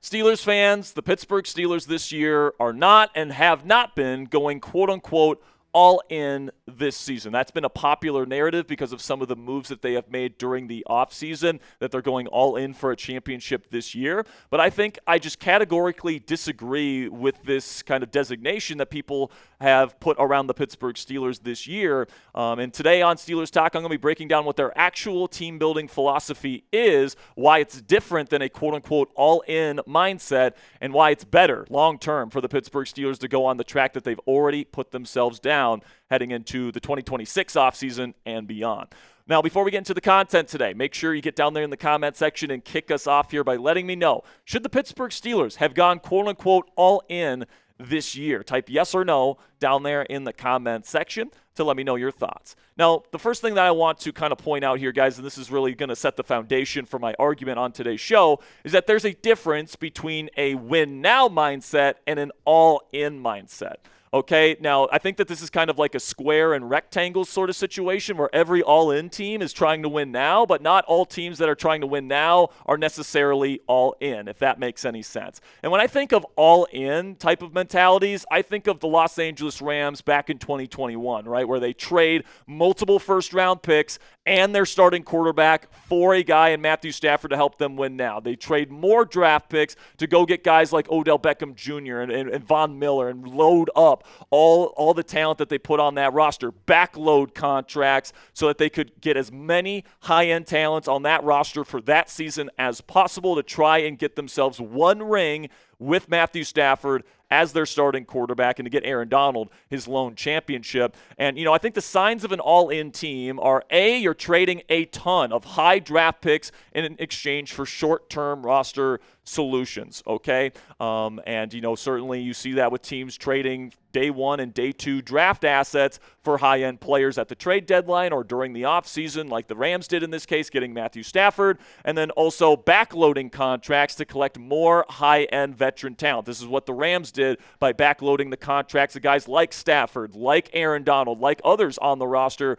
Steelers fans, the Pittsburgh Steelers this year are not and have not been going quote-unquote all in this season. That's been a popular narrative because of some of the moves that they have made during the offseason, that they're going all in for a championship this year. But I think I just categorically disagree with this kind of designation that people have put around the Pittsburgh Steelers this year. And today on Steelers Talk, I'm going to be breaking down what their actual team-building philosophy is, why it's different than a quote-unquote all-in mindset, and why it's better long-term for the Pittsburgh Steelers to go on the track that they've already put themselves down heading into the 2026 offseason and beyond. Now, before we get into the content today, make sure you get down there in the comment section and kick us off here by letting me know, should the Pittsburgh Steelers have gone quote-unquote all in this year? Type yes or no down there in the comment section to let me know your thoughts. Now, the first thing that I want to kind of point out here, guys, and this is really going to set the foundation for my argument on today's show, is that there's a difference between a win-now mindset and an all-in mindset. Okay, now I think that this is kind of like a square and rectangle sort of situation where every all-in team is trying to win now, but not all teams that are trying to win now are necessarily all-in, if that makes any sense. And when I think of all-in type of mentalities, I think of the Los Angeles Rams back in 2021, right, where they trade multiple first-round picks and their starting quarterback for a guy in Matthew Stafford to help them win now. They trade more draft picks to go get guys like Odell Beckham Jr. and Von Miller and load up all the talent that they put on that roster, backload contracts so that they could get as many high-end talents on that roster for that season as possible to try and get themselves one ring with Matthew Stafford as their starting quarterback and to get Aaron Donald his lone championship. And, I think the signs of an all-in team are, A, you're trading a ton of high draft picks in exchange for short-term roster solutions, okay? And certainly you see that with teams trading day one and day two draft assets for high-end players at the trade deadline or during the offseason, like the Rams did in this case, getting Matthew Stafford, and then also backloading contracts to collect more high-end veteran talent. This is what the Rams did by backloading the contracts of guys like Stafford, like Aaron Donald, like others on the roster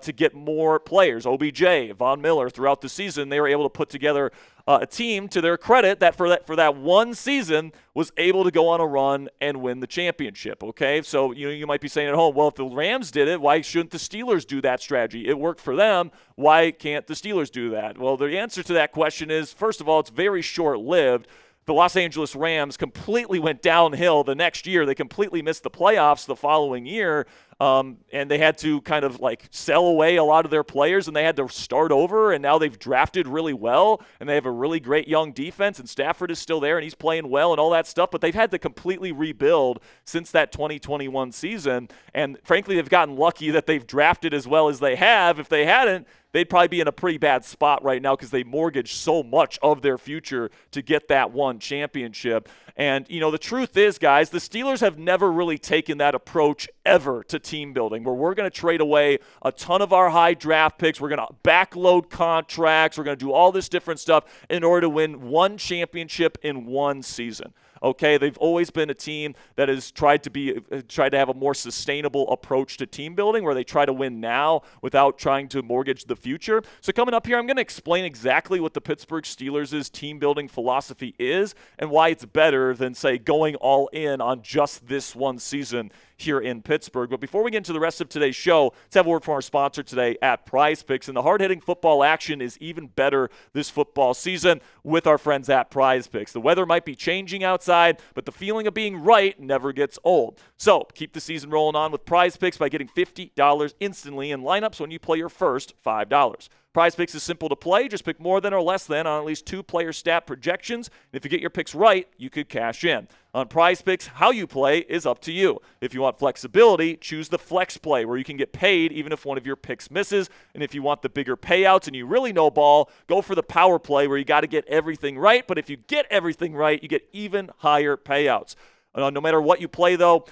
to get more players. OBJ, Von Miller, throughout the season, they were able to put together a team, to their credit, that for that one season was able to go on a run and win the championship, okay? So, you might be saying at home, well, if the Rams did it, why shouldn't the Steelers do that strategy? It worked for them. Why can't the Steelers do that? Well, the answer to that question is, first of all, it's very short-lived. The Los Angeles Rams completely went downhill the next year. They completely missed the playoffs the following year. And they had to kind of sell away a lot of their players, and they had to start over, and now they've drafted really well, and they have a really great young defense, and Stafford is still there, and he's playing well and all that stuff, but they've had to completely rebuild since that 2021 season, and frankly, they've gotten lucky that they've drafted as well as they have. If they hadn't, they'd probably be in a pretty bad spot right now because they mortgaged so much of their future to get that one championship. And, the truth is, guys, the Steelers have never really taken that approach ever to team building, where we're going to trade away a ton of our high draft picks. We're going to backload contracts. We're going to do all this different stuff in order to win one championship in one season. Okay, they've always been a team that has tried to have a more sustainable approach to team building, where they try to win now without trying to mortgage the future. So coming up here, I'm going to explain exactly what the Pittsburgh Steelers' team building philosophy is and why it's better than, say, going all in on just this one season here in Pittsburgh. But before we get into the rest of today's show, let's have a word from our sponsor today at Prize Picks. And the hard-hitting football action is even better this football season with our friends at Prize Picks. The weather might be changing outside, but the feeling of being right never gets old. So keep the season rolling on with Prize Picks by getting $50 instantly in lineups when you play your first $5. Prize Picks is simple to play. Just pick more than or less than on at least 2 player stat projections. And if you get your picks right, you could cash in. On Prize Picks, how you play is up to you. If you want flexibility, choose the flex play, where you can get paid even if one of your picks misses. And if you want the bigger payouts and you really know ball, go for the power play, where you got to get everything right. But if you get everything right, you get even higher payouts. No matter what you play, though,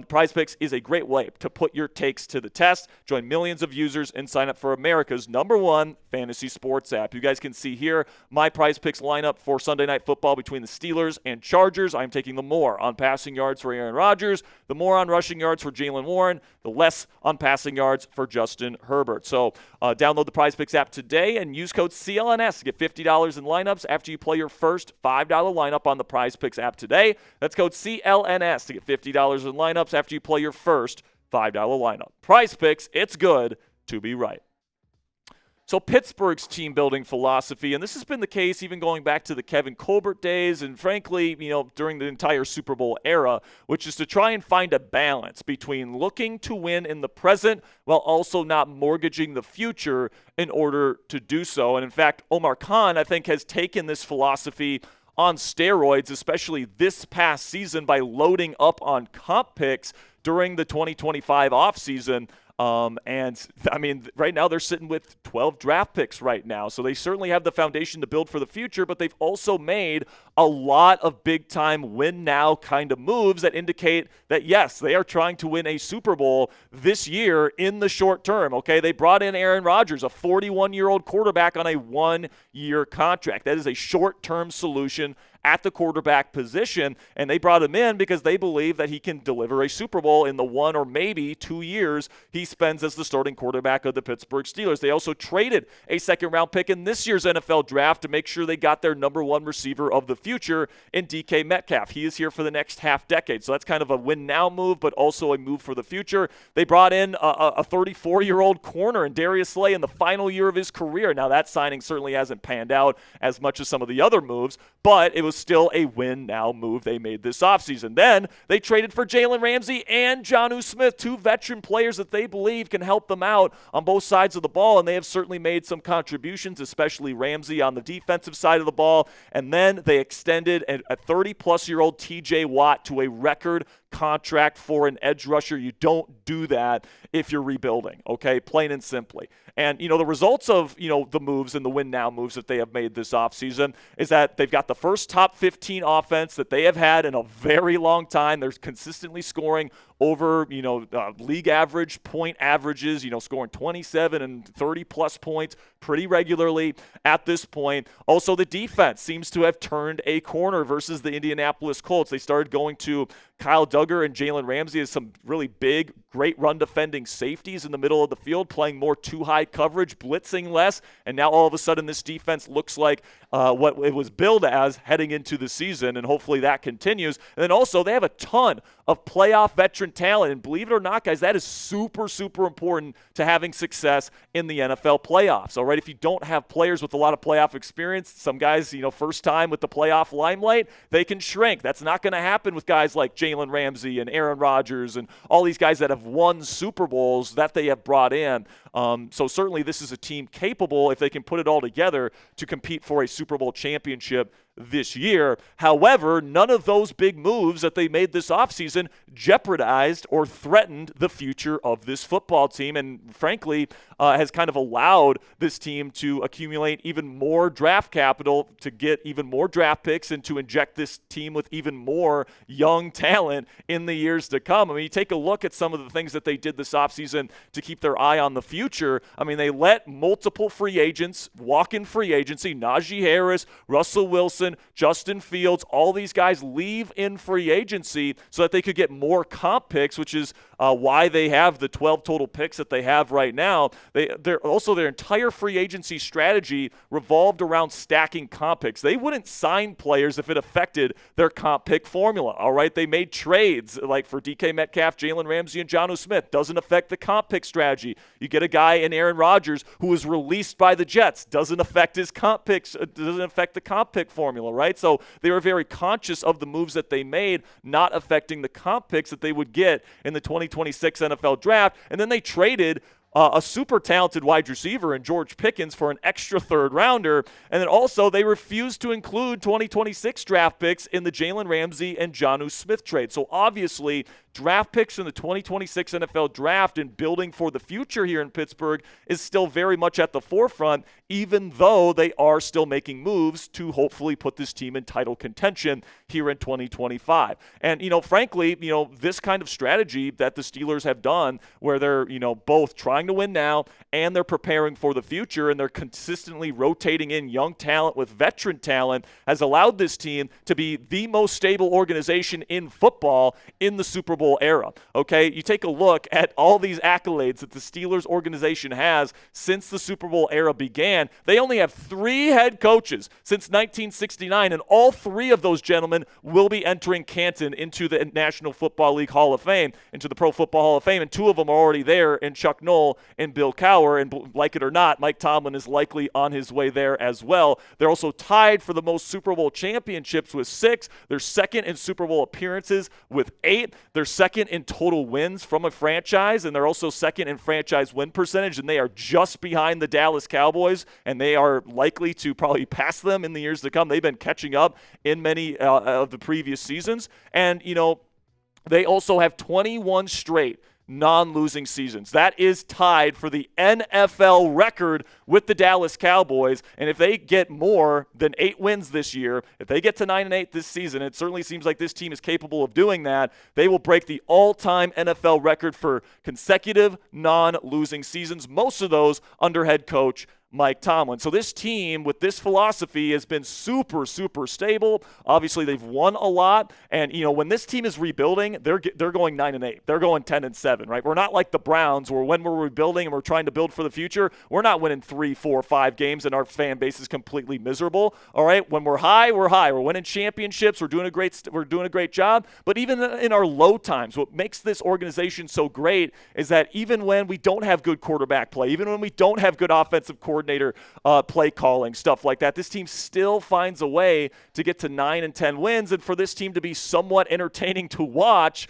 Prize Picks is a great way to put your takes to the test. Join millions of users and sign up for America's #1 fantasy sports app. You guys can see here my Prize Picks lineup for Sunday Night Football between the Steelers and Chargers. I'm taking the more on passing yards for Aaron Rodgers, the more on rushing yards for Jaylen Warren, the less on passing yards for Justin Herbert. So download the Prize Picks app today and use code CLNS to get $50 in lineups after you play your first $5 lineup on the Prize Picks app today. That's code CLNS to get $50 in lineups after you play your first $5 lineup. Prize Picks, it's good to be right. So Pittsburgh's team building philosophy, and this has been the case even going back to the Kevin Colbert days and frankly, during the entire Super Bowl era, which is to try and find a balance between looking to win in the present while also not mortgaging the future in order to do so. And in fact, Omar Khan, I think, has taken this philosophy on steroids, especially this past season, by loading up on comp picks during the 2025 offseason. And I mean, right now they're sitting with 12 draft picks right now. So they certainly have the foundation to build for the future, but they've also made a lot of big time win now kind of moves that indicate that, yes, they are trying to win a Super Bowl this year in the short term. Okay. They brought in Aaron Rodgers, a 41-year-old quarterback on a 1-year contract. That is a short-term solution at the quarterback position, and they brought him in because they believe that he can deliver a Super Bowl in the 1 or maybe 2 years he spends as the starting quarterback of the Pittsburgh Steelers. They also traded a second-round pick in this year's NFL draft to make sure they got their #1 receiver of the future in DK Metcalf. He is here for the next half decade, so that's kind of a win-now move, but also a move for the future. They brought in a 34-year-old corner in Darius Slay in the final year of his career. Now, that signing certainly hasn't panned out as much as some of the other moves, but it was still a win-now move they made this offseason. Then they traded for Jalen Ramsey and Jonnu Smith, 2 veteran players that they believe can help them out on both sides of the ball, and they have certainly made some contributions, especially Ramsey on the defensive side of the ball. And then they extended a 30-plus-year-old TJ Watt to a record contract for an edge rusher. You don't do that if you're rebuilding, okay? Plain and simply. And, the results of, the moves and the win-now moves that they have made this offseason is that they've got the first top 15 offense that they have had in a very long time. They're consistently scoring over, league average point averages, scoring 27 and 30-plus points pretty regularly at this point. Also, the defense seems to have turned a corner versus the Indianapolis Colts. They started going to Kyle Duggar and Jalen Ramsey as some really big, great run-defending safeties in the middle of the field, playing more too-high coverage, blitzing less, and now all of a sudden this defense looks like what it was billed as heading into the season, and hopefully that continues. And then also they have a ton of playoff veteran talent, and believe it or not, guys, that is super, super important to having success in the NFL playoffs. All right, if you don't have players with a lot of playoff experience, some guys, first time with the playoff limelight, they can shrink. That's not going to happen with guys like Jalen Ramsey and Aaron Rodgers and all these guys that have won Super Bowls that they have brought in. So certainly this is a team capable, if they can put it all together, to compete for a Super Bowl championship this year. However, none of those big moves that they made this offseason jeopardized or threatened the future of this football team, and frankly has kind of allowed this team to accumulate even more draft capital, to get even more draft picks, and to inject this team with even more young talent in the years to come. I mean, you take a look at some of the things that they did this offseason to keep their eye on the future. I mean, they let multiple free agents walk in free agency. Najee Harris, Russell Wilson, Justin Fields, all these guys leave in free agency so that they could get more comp picks, which is why they have the 12 total picks that they have right now. Their entire free agency strategy revolved around stacking comp picks. They wouldn't sign players if it affected their comp pick formula. All right, they made trades like for DK Metcalf, Jalen Ramsey, and Jonnu Smith. Doesn't affect the comp pick strategy. You get a guy in Aaron Rodgers who was released by the Jets. Doesn't affect his comp picks. Doesn't affect the comp pick formula, right? So they were very conscious of the moves that they made, not affecting the comp picks that they would get in the 2026 NFL draft. And then they traded a super talented wide receiver in George Pickens for an extra third rounder. And then also they refused to include 2026 draft picks in the Jalen Ramsey and Jonnu Smith trade. So obviously draft picks in the 2026 NFL draft and building for the future here in Pittsburgh is still very much at the forefront, even though they are still making moves to hopefully put this team in title contention here in 2025. And, frankly, this kind of strategy that the Steelers have done where they're, both trying to win now and they're preparing for the future and they're consistently rotating in young talent with veteran talent has allowed this team to be the most stable organization in football in the Super Bowl era. Okay, you take a look at all these accolades that the Steelers organization has since the Super Bowl era began. They only have 3 head coaches since 1969, and all 3 of those gentlemen will be entering Canton into the National Football League Hall of Fame, into the Pro Football Hall of Fame, and 2 of them are already there in Chuck Noll and Bill Cowher, and like it or not, Mike Tomlin is likely on his way there as well. They're also tied for the most Super Bowl championships with 6. They're second in Super Bowl appearances with 8. They're second in total wins from a franchise, and they're also second in franchise win percentage, and they are just behind the Dallas Cowboys, and they are likely to probably pass them in the years to come. They've been catching up in many of the previous seasons, and, they also have 21 straight non-losing seasons. That is tied for the NFL record with the Dallas Cowboys, and if they get more than 8 wins this year, if they get to 9-8 this season, it certainly seems like this team is capable of doing that, they will break the all-time NFL record for consecutive non-losing seasons, most of those under head coach Mike Tomlin. So this team with this philosophy has been super, super stable. Obviously, they've won a lot. And, when this team is rebuilding, they're going 9-8. They're going 10-7, right? We're not like the Browns where when we're rebuilding and we're trying to build for the future, we're not winning 3, 4, 5 games and our fan base is completely miserable. All right? When we're high, we're high. We're winning championships. We're doing a great job. But even in our low times, what makes this organization so great is that even when we don't have good quarterback play, even when we don't have good offensive coordinator play calling, stuff like that, this team still finds a way to get to 9 and 10 wins, and for this team to be somewhat entertaining to watch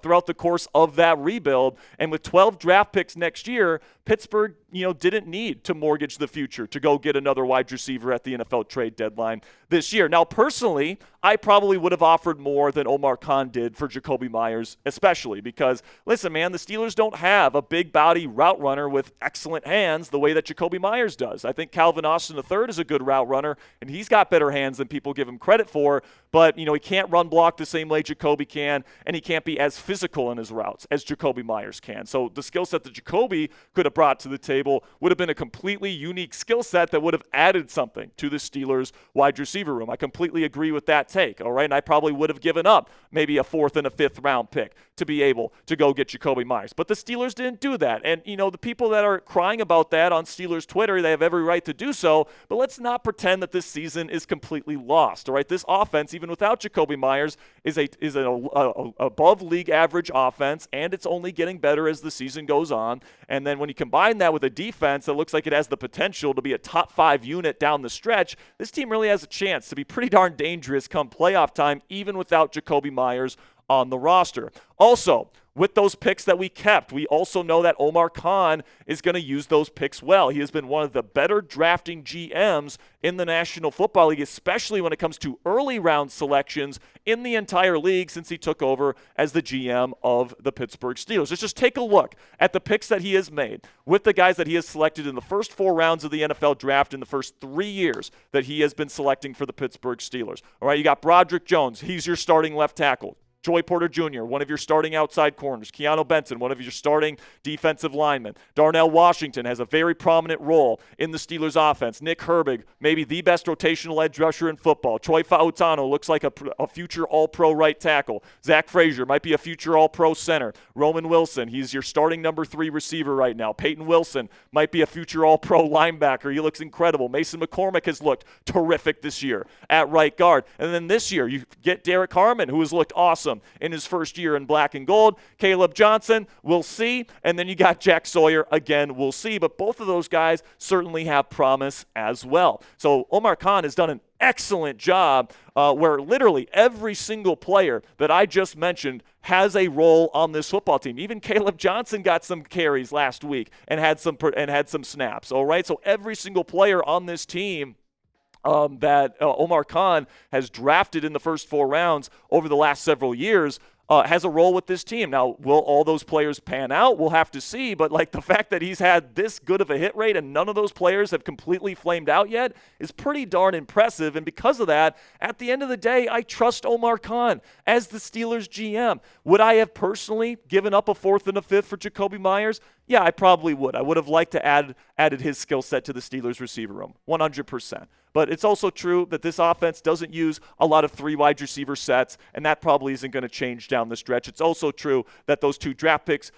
throughout the course of that rebuild. And with 12 draft picks next year, Pittsburgh, didn't need to mortgage the future to go get another wide receiver at the NFL trade deadline this year. Now, personally, I probably would have offered more than Omar Khan did for Jakobi Meyers, especially because, listen, man, the Steelers don't have a big body route runner with excellent hands the way that Jakobi Meyers does. I think Calvin Austin III is a good route runner, and he's got better hands than people give him credit for, but, he can't run block the same way Jakobi can, and he can't be as physical in his routes as Jakobi Meyers can. So the skill set that Jakobi could have brought to the table would have been a completely unique skill set that would have added something to the Steelers' wide receiver room. I completely agree with that take, all right? And I probably would have given up maybe a 4th and a 5th round pick to be able to go get Jakobi Meyers. But the Steelers didn't do that. And, the people that are crying about that on Steelers Twitter, they have every right to do so. But let's not pretend that this season is completely lost, all right? This offense, even without Jakobi Meyers, is an above league average offense, and it's only getting better as the season goes on. And then when you combine that with a defense that looks like it has the potential to be a top 5 unit down the stretch, this team really has a chance to be pretty darn dangerous come playoff time, even without Jakobi Meyers on the roster. Also, with those picks that we kept, we also know that Omar Khan is going to use those picks well. He has been one of the better drafting GMs in the National Football League, especially when it comes to early round selections in the entire league since he took over as the GM of the Pittsburgh Steelers. Let's just take a look at the picks that he has made with the guys that he has selected in the first 4 rounds of the NFL draft in the first 3 years that he has been selecting for the Pittsburgh Steelers. All right, you got Broderick Jones. He's your starting left tackle. Joey Porter Jr., one of your starting outside corners. Keanu Benson, one of your starting defensive linemen. Darnell Washington has a very prominent role in the Steelers' offense. Nick Herbig, maybe the best rotational edge rusher in football. Troy Fautano looks like a future All-Pro right tackle. Zach Frazier might be a future All-Pro center. Roman Wilson, he's your starting number 3 receiver right now. Peyton Wilson might be a future All-Pro linebacker. He looks incredible. Mason McCormick has looked terrific this year at right guard. And then this year, you get Derek Harmon, who has looked awesome in his first year in black and gold. Caleb Johnson, we'll see. And then you got Jack Sawyer, again, we'll see. But both of those guys certainly have promise as well. So Omar Khan has done an excellent job where literally every single player that I just mentioned has a role on this football team. Even Caleb Johnson got some carries last week and had some snaps. All right, so every single player on this team that Omar Khan has drafted in the first 4 rounds over the last several years has a role with this team. Now, will all those players pan out? We'll have to see. But like the fact that he's had this good of a hit rate and none of those players have completely flamed out yet is pretty darn impressive. And because of that, at the end of the day, I trust Omar Khan as the Steelers GM. Would I have personally given up a 4th and a 5th for Jakobi Meyers? Yeah, I probably would. I would have liked to added his skill set to the Steelers receiver room, 100%. But it's also true that this offense doesn't use a lot of 3 wide receiver sets, and that probably isn't going to change down the stretch. It's also true that those 2 draft picks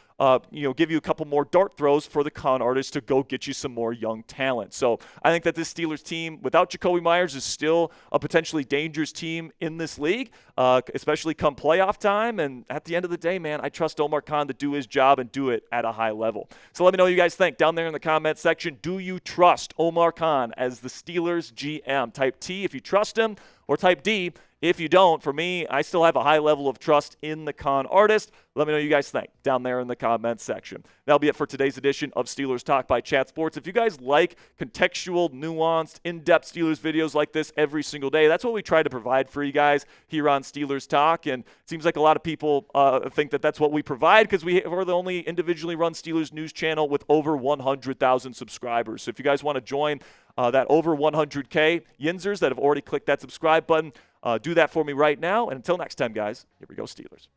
give you a couple more dart throws for the con artists to go get you some more young talent. So I think that this Steelers team, without Jakobi Meyers, is still a potentially dangerous team in this league, especially come playoff time. And at the end of the day, man, I trust Omar Khan to do his job and do it at a high level. So let me know what you guys think down there in the comment section. Do you trust Omar Khan as the Steelers GM? Type T if you trust him, or type D if you don't. For me, I still have a high level of trust in the con artist. Let me know what you guys think down there in the comment section. That'll be it for today's edition of Steelers Talk by Chat Sports. If you guys like contextual, nuanced, in-depth Steelers videos like this every single day, that's what we try to provide for you guys here on Steelers Talk. And it seems like a lot of people think that that's what we provide because we're the only individually run Steelers news channel with over 100,000 subscribers. So if you guys want to join that over 100K Yinzers that have already clicked that subscribe button, do that for me right now. And until next time, guys, here we go, Steelers.